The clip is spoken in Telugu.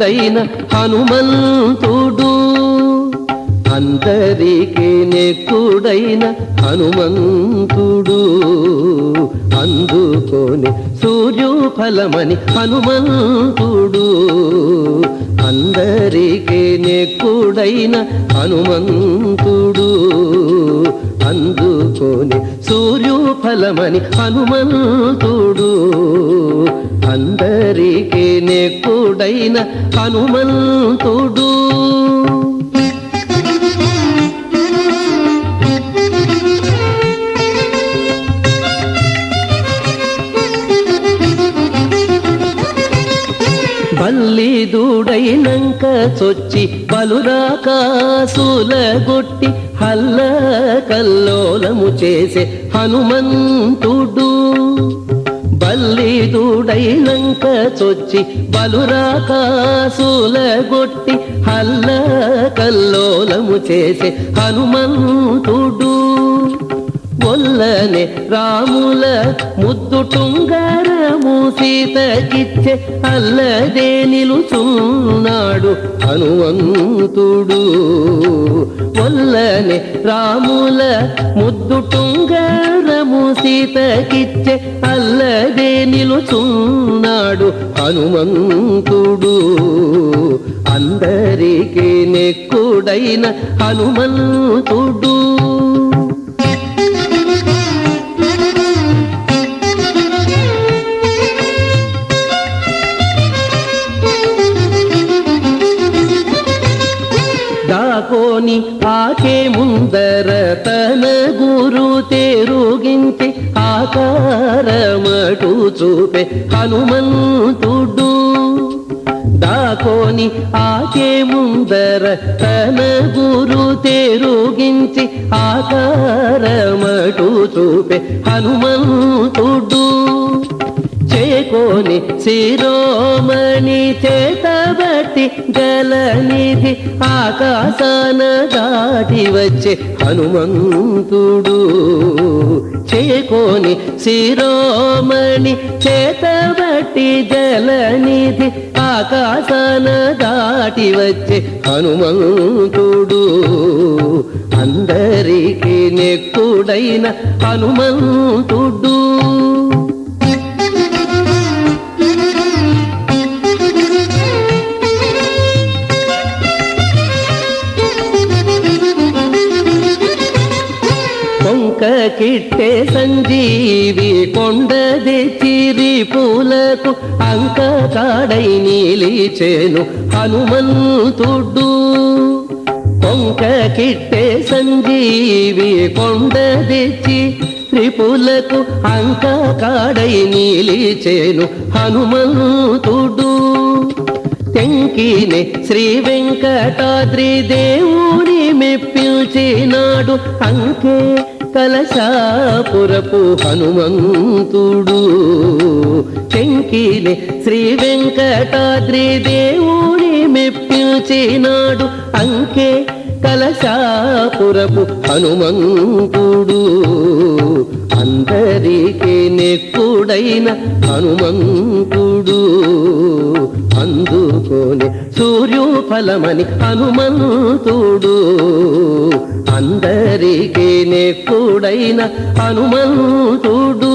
నెక్కుడైన హనుమంతుడు అందరికీ నెక్కుడైన హనుమంతుడు అందుకొని సూర్యోఫలమని హనుమంతుడు అందరికీ నెక్కుడైన హనుమంతుడు అందుకొని సూర్యోఫలమని హనుమంతుడు అందరికీ నెక్కుడైన హనుమంతుడు బల్లిదూడైనంక చొచ్చి బలురాకాసులగొట్టి హల్ల కల్లోలము చేసే హనుమంతుడు బల్లిదూడైనంక చొచ్చి బలురాకాసులగొట్టి హల్ల కల్లోలము చేసే హనుమంతుడు ఒల్లనే రాముల ముద్దు టుంగరము సీతకిచ్చే అల్లదే నిలుచున్నాడు హనుమంతుడు ఒల్లనే రాముల ముద్దు టుంగరము సీతకిచ్చే అల్లదే నిలుచున్నాడు హనుమంతుడు అందరికీ నెక్కుడైన హనుమంతుడు దాకోని ఆకే ముందర తన గురు తేరుగించి ఆకారమటు చూపే హనుమంతుడు దాకోని ఆకే ముందర తన గురు తేరుగించి ఆకారమటు చూపే హనుమంతుడు చేకోని శిరోమణి చేతబట్టి జలనిధి ఆకాశాన దాటి వచ్చే హనుమంతుడు చేకోని శిరోమణి చేతబట్టి జలనిధి ఆకాశాన దాటి వచ్చే హనుమంతుడు అందరికీ నెక్కుడైన హనుమంతుడు కిట్టే సంజీవి కొండ తెచ్చిరి పూలకు అంక కాడై నీలిచేను హనుమంతుడు కొంక కిట్టే సంజీవి కొండ తెచ్చి త్రిపులకు అంక కాడై నీలిచేను హనుమంతుడు తెంకినే శ్రీ వెంకటాద్రి దేవుని మెప్పించినాడు అంకే కలశాపురపు హనుమంతుడు చెంకినే శ్రీ వెంకటాద్రి దేవుని మెప్పించినాడు అంకే కలశాపురపు హనుమంతుడు అందరికీ నెక్కుడైన హనుమంతుడు అందుకొని సూర్యోఫలమని హనుమంతుడు అందరికీ నెక్కుడైన హనుమంతుడు